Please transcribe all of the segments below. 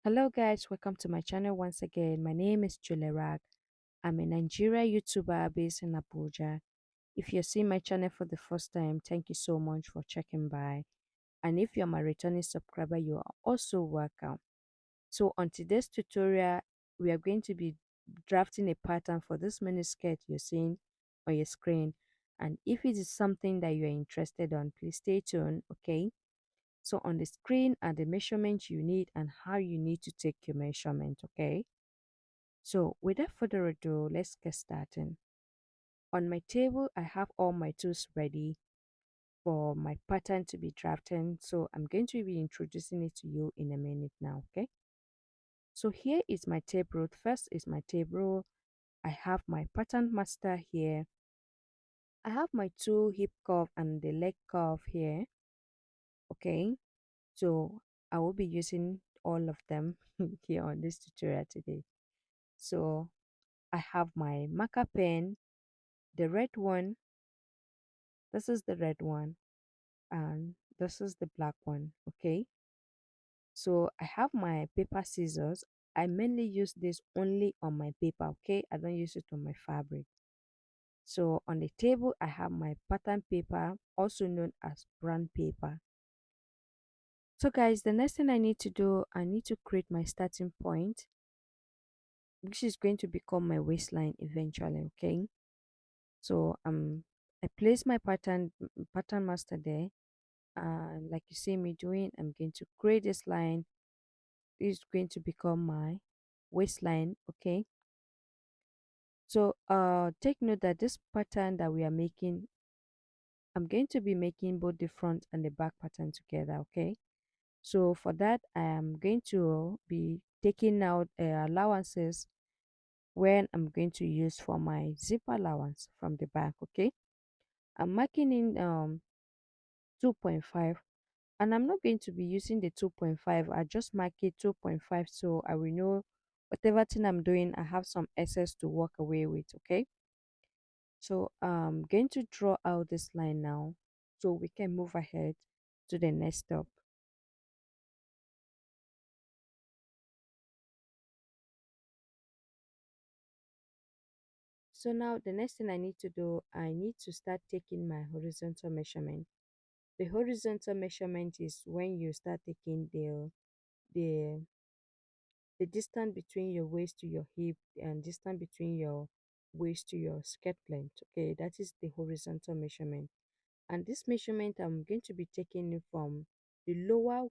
Hello guys, welcome to my channel once again. My name is Julerag. I'm a Nigeria YouTuber based in Abuja. If you're seeing my channel for the first time, thank you so much for checking by. And if you're my returning subscriber, you are also welcome. So on today's tutorial, we are going to be drafting a pattern for this mini skirt you're seeing on your screen. And if it is something that you're interested on, please stay tuned, okay? So on the screen are the measurements you need and how you need to take your measurement, okay? So without further ado, let's get started. On my table, I have all my tools ready for my pattern to be drafted. So I'm going to be introducing it to you in a minute now, okay? So here is my table. First is my table. I have my pattern master here. I have my two hip curve and the leg curve here, okay? So I will be using all of them here on this tutorial today. So I have my marker pen, the red one, this is the red one, and this is the black one, okay? So I have my paper scissors. I mainly use this only on my paper, okay? I don't use it on my fabric. So on the table, I have my pattern paper, also known as brand paper. So guys, the next thing I need to do, I need to create my starting point, which is going to become my waistline eventually, okay? So I place my pattern master there, like you see me doing. I'm going to create this line. This is going to become my waistline, okay? So take note that this pattern that we are making, I'm going to be making both the front and the back pattern together, okay? So for that, I am going to be taking out allowances when I'm going to use for my zip allowance from the back, okay? I'm marking in 2.5, and I'm not going to be using the 2.5. I just mark it 2.5 so I will know whatever thing I'm doing, I have some excess to walk away with, okay? So I'm going to draw out this line now so we can move ahead to the next step. So now the next thing I need to do, I need to start taking my horizontal measurement. The horizontal measurement is when you start taking the the distance between your waist to your hip and distance between your waist to your skirt length, okay? That is the horizontal measurement. And this measurement, I'm going to be taking it from the lower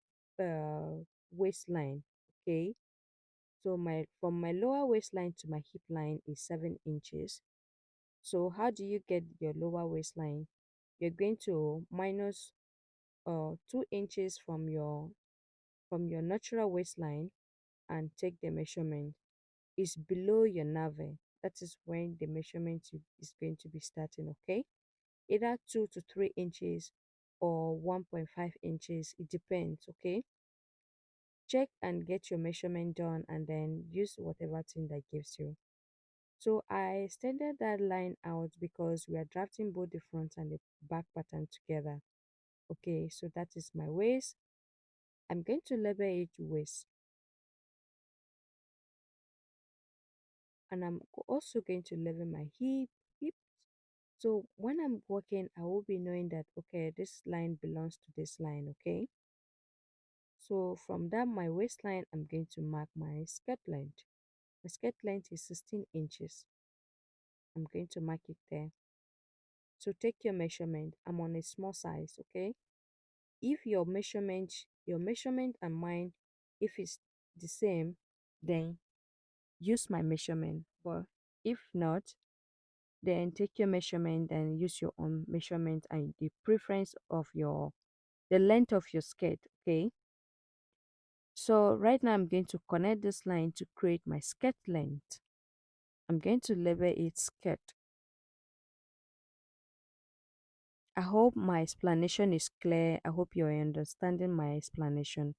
waistline, okay? So my from my lower waistline to my hip line is 7 inches. So how do you get your lower waistline? You're going to minus 2 inches from your natural waistline and take the measurement. Is below your navel. That is when the measurement is going to be starting, okay? Either 2 to 3 inches or 1.5 inches. It depends, okay? Check and get your measurement done and then use whatever thing that gives you. So I extended that line out because we are drafting both the front and the back pattern together. Okay, so that is my waist. I'm going to label it waist, and also going to label my hip. So when I'm working, I will be knowing that, okay, this line belongs to this line, okay? So from that, my waistline, I'm going to mark my skirt length. My skirt length is 16 inches. I'm going to mark it there. So take your measurement. I'm on a small size, okay? If your measurement and mine, if it's the same, then use my measurement. But if not, then take your measurement and use your own measurement and the preference of the length of your skirt, okay? So right now I'm going to connect this line to create my skirt length. I'm going to label it skirt. I hope my explanation is clear. I hope you're understanding my explanation.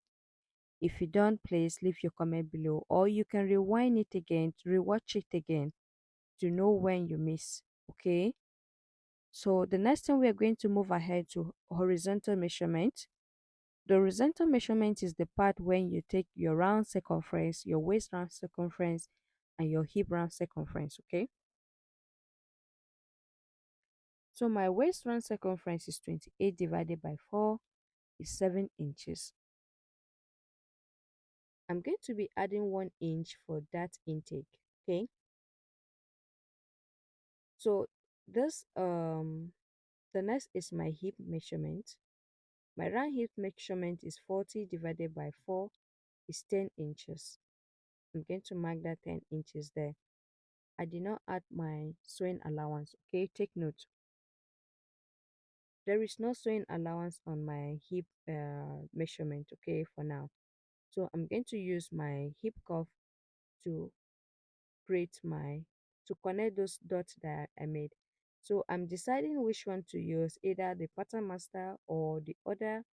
If you don't, please leave your comment below, or you can rewind it again to rewatch it again to know when you miss, okay? So the next time we are going to move ahead to horizontal measurement. The horizontal measurement is the part when you take your round circumference, your waist round circumference, and your hip round circumference, okay? So my waist round circumference is 28 divided by 4 is 7 inches. I'm going to be adding 1 inch for that intake, okay? So this the next is my hip measurement. My round hip measurement is 40 divided by 4 is 10 inches. I'm going to mark that 10 inches there. I did not add my sewing allowance, okay? Take note. There is no sewing allowance on my hip measurement, okay, for now. So I'm going to use my hip cuff to create to connect those dots that I made. So I'm deciding which one to use, either the pattern master or the other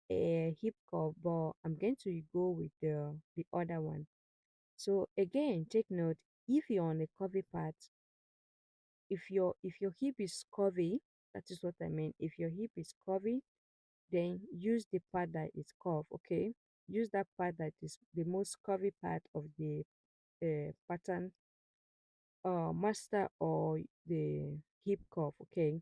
hip cuff, but I'm going to go with the other one. So again, take note, if you're on a curvy part, if your hip is curvy, that is what I mean. If your hip is curvy, then use the part that is curved, okay? Use that part that is the most curvy part of the pattern master or the hip curve, okay?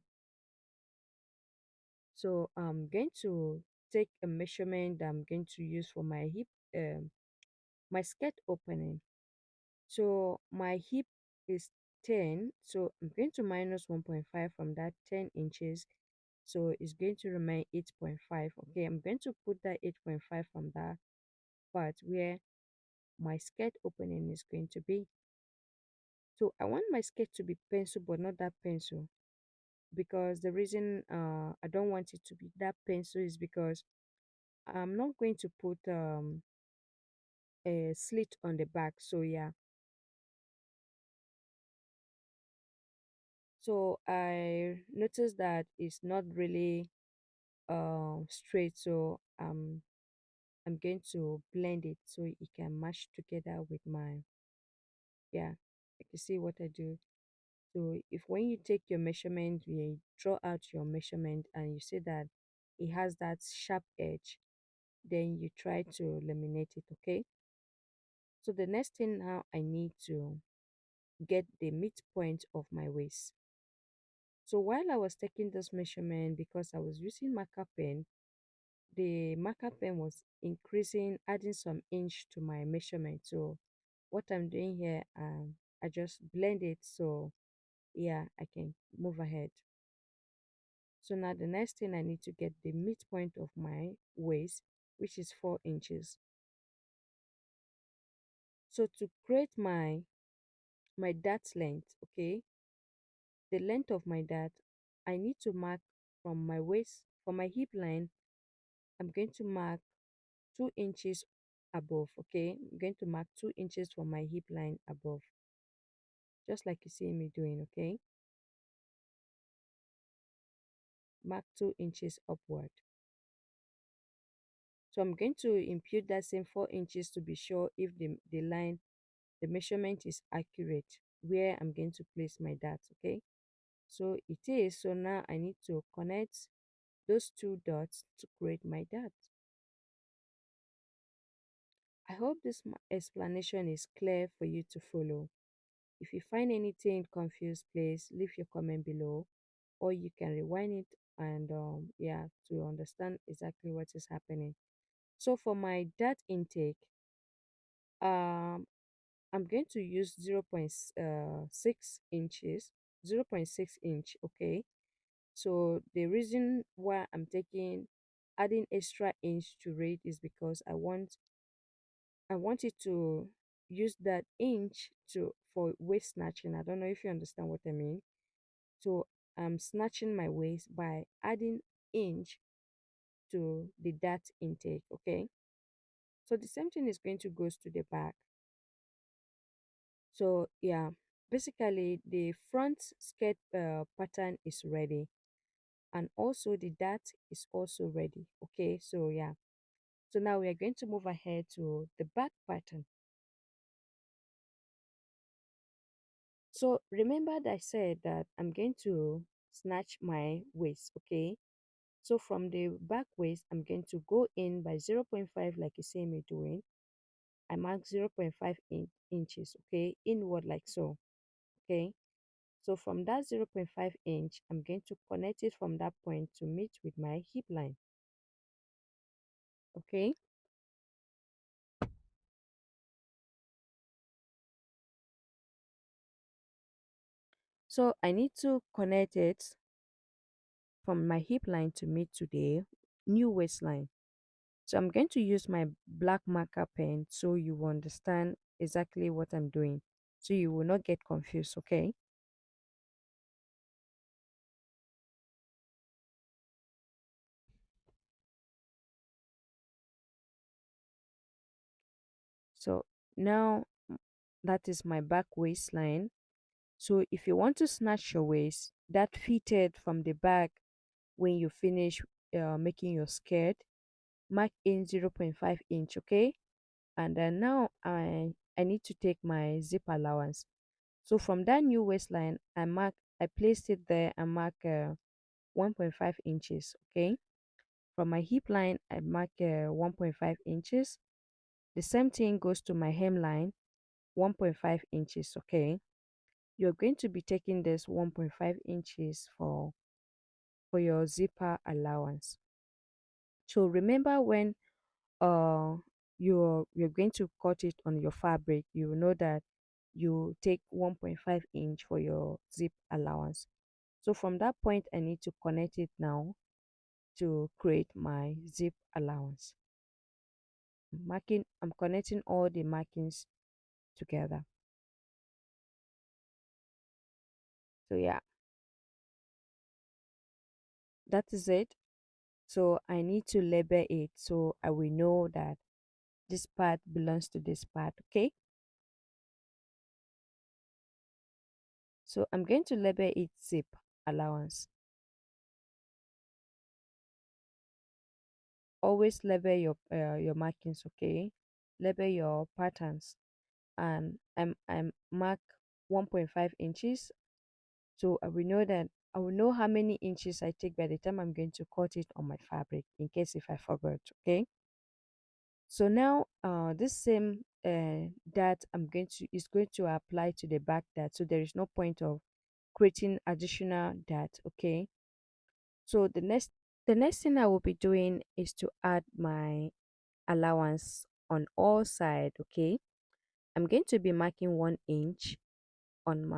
So I'm going to take a measurement that I'm going to use for my hip, my skirt opening. So my hip is 10, so I'm going to minus 1.5 from that 10 inches. So it's going to remain 8.5. Okay, I'm going to put that 8.5 from that part where my skirt opening is going to be. So I want my skirt to be pencil, but not that pencil, because the reason I don't want it to be that pencil is because I'm not going to put a slit on the back. So yeah, so I noticed that it's not really straight. So I'm going to blend it so it can match together with my, yeah, you can see what I do. So if when you take your measurement, you draw out your measurement and you see that it has that sharp edge, then you try to eliminate it, okay? So the next thing now, I need to get the midpoint of my waist. So while I was taking this measurement, because I was using marker pen, the marker pen was increasing, adding some inch to my measurement. So what I'm doing here, I just blend it so yeah, I can move ahead. So now the next thing, I need to get the midpoint of my waist, which is 4 inches. So to create my dart length, okay, the length of my dart, I need to mark from my waist, from my hip line, I'm going to mark 2 inches above, okay? I'm going to mark 2 inches from my hip line above, just like you see me doing, okay? Mark 2 inches upward. So I'm going to impute that same 4 inches to be sure if the line, the measurement is accurate where I'm going to place my dart, okay? So it is. So now I need to connect those two dots to create my dart. I hope this explanation is clear for you to follow. If you find anything confused, please leave your comment below, or you can rewind it and yeah, to understand exactly what is happening. So for my dart intake, um I'm going to use 0.6 inches, 0.6 inch, okay? So the reason why I'm taking adding extra inch to rate is because I want it to use that inch to for waist snatching. I don't know if you understand what I mean. So I'm snatching my waist by adding inch to the dart intake, okay? So the same thing is going to goes to the back. So yeah, basically the front skirt pattern is ready, and also the dart is also ready, okay? So yeah, so now we are going to move ahead to the back pattern. So remember that I said that I'm going to snatch my waist, okay? So from the back waist, I'm going to go in by zero point 0.5 like you see me doing. I mark zero point 0.5 inches, okay, inward like so, okay. So from that zero point 0.5 inch, I'm going to connect it from that point to meet with my hip line, okay. So I need to connect it from my hip line to meet to the new waistline. So I'm going to use my black marker pen so you will understand exactly what I'm doing. So you will not get confused, okay? So now that is my back waistline. So if you want to snatch your waist, that fitted from the back when you finish making your skirt, mark in zero point 0.5 inch, okay? And then now I need to take my zip allowance. So from that new waistline, I placed it there and mark 1.5 inches, okay? From my hip line, I mark 1.5 inches. The same thing goes to my hemline, 1.5 inches, okay? You're going to be taking this 1.5 inches for your zipper allowance. So remember when uh you're going to cut it on your fabric, you will know that you take 1.5 inch for your zip allowance. So from that point, I need to connect it now to create my zip allowance. I'm connecting all the markings together. So yeah, that is it. So I need to label it so I will know that this part belongs to this part, okay? So I'm going to label it zip allowance. Always label your markings, okay? Label your patterns, and I'm mark 1.5 inches, so I will know how many inches I take by the time I'm going to cut it on my fabric in case if I forgot, okay. So now this same that I'm going to is going to apply to the back dart, so there is no point of creating additional dart, okay. So the next thing I will be doing is to add my allowance on all sides, okay. I'm going to be marking 1 inch on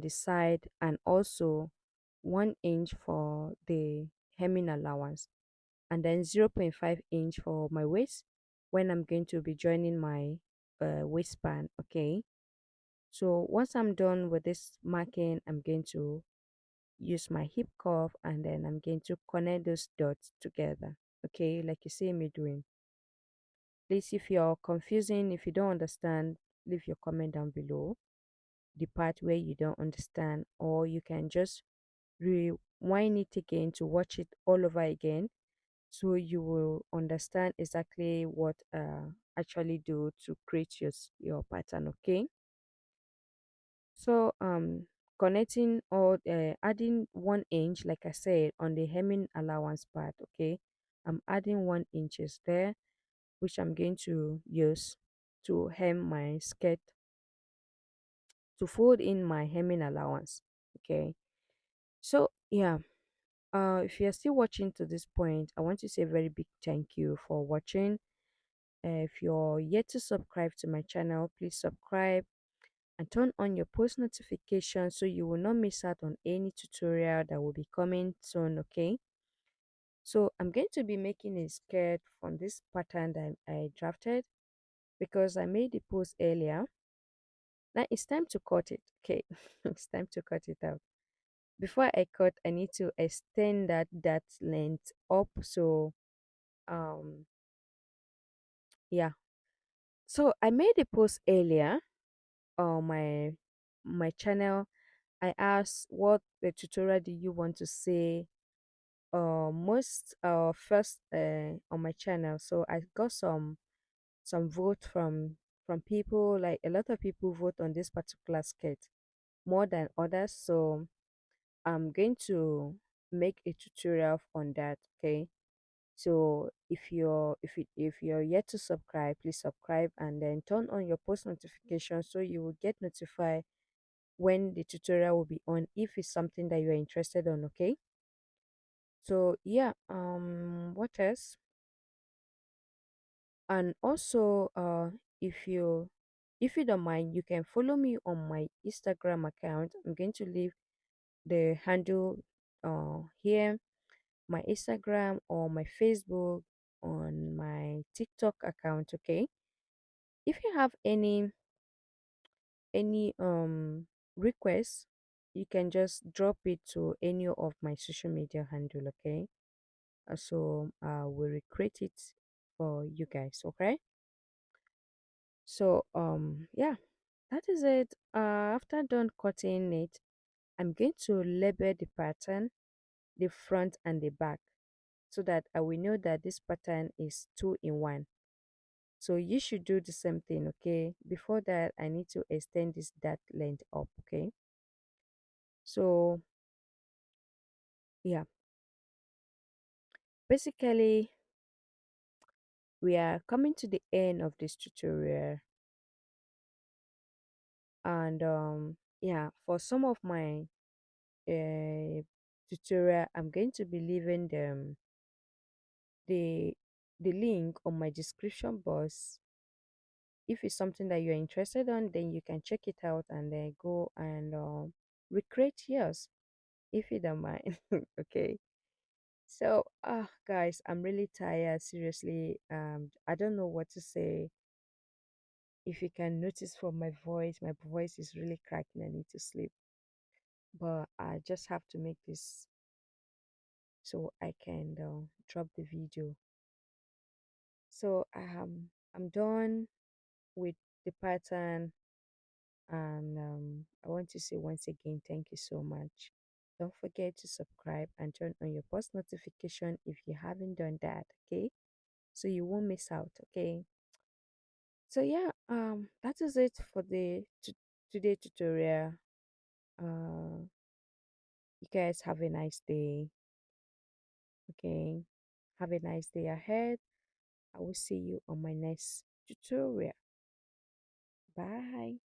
the side, and also 1 inch for the hemming allowance, and then zero point 0.5 inch for my waist when I'm going to be joining my waistband, okay. So once I'm done with this marking, I'm going to use my hip cuff, and then I'm going to connect those dots together, okay, like you see me doing. Please, if you're confusing, if you don't understand, leave your comment down below, the part where you don't understand, or you can just rewind it again to watch it all over again, so you will understand exactly what actually do to create your pattern, okay. So connecting or adding 1 inch, like I said, on the hemming allowance part, okay. I'm adding 1 inches there, which I'm going to use to hem my skirt, to fold in my hemming allowance, okay. So yeah, if you're still watching to this point, I want to say a very big thank you for watching. If you're yet to subscribe to my channel, please subscribe and turn on your post notifications so you will not miss out on any tutorial that will be coming soon, okay. So I'm going to be making a skirt from this pattern that I drafted because I made the post earlier. Now it's time to cut it, okay. It's time to cut it out. Before I cut, I need to extend that length up. So um yeah, so I made a post earlier on my channel. I asked what the tutorial do you want to see most first on my channel. So I got some vote from people. Like a lot of people vote on this particular sketch more than others, so I'm going to make a tutorial on that. Okay, so if you're yet to subscribe, please subscribe and then turn on your post notification so you will get notified when the tutorial will be on if it's something that you're interested on. Okay, so yeah, what else? And also, if you don't mind, you can follow me on my Instagram account. I'm going to leave the handle here, my Instagram or my Facebook, on my TikTok account. Okay, if you have any requests, you can just drop it to any of my social media handle. Okay, so we'll recreate it for you guys. Okay, so yeah, that is it. After done cutting it, I'm going to label the pattern, the front and the back, so that I will know that this pattern is two in one. So you should do the same thing. Okay, before that I need to extend this dart length up. Okay, so yeah, basically we are coming to the end of this tutorial. And yeah, for some of my uh, tutorial, I'm going to be leaving the the link on my description box. If it's something that you're interested on, then you can check it out and then go and recreate yours if you don't mind. Okay, so guys, I'm really tired, seriously. I don't know what to say. If you can notice from my voice is really cracking. I need to sleep, but I just have to make this so I can drop the video. So I'm done with the pattern, and I want to say once again thank you so much. Don't forget to subscribe and turn on your post notification if you haven't done that. Okay, so you won't miss out. Okay, so yeah, that is it for the today tutorial. Uh, you guys have a nice day. Okay, have a nice day ahead. I will see you on my next tutorial. Bye.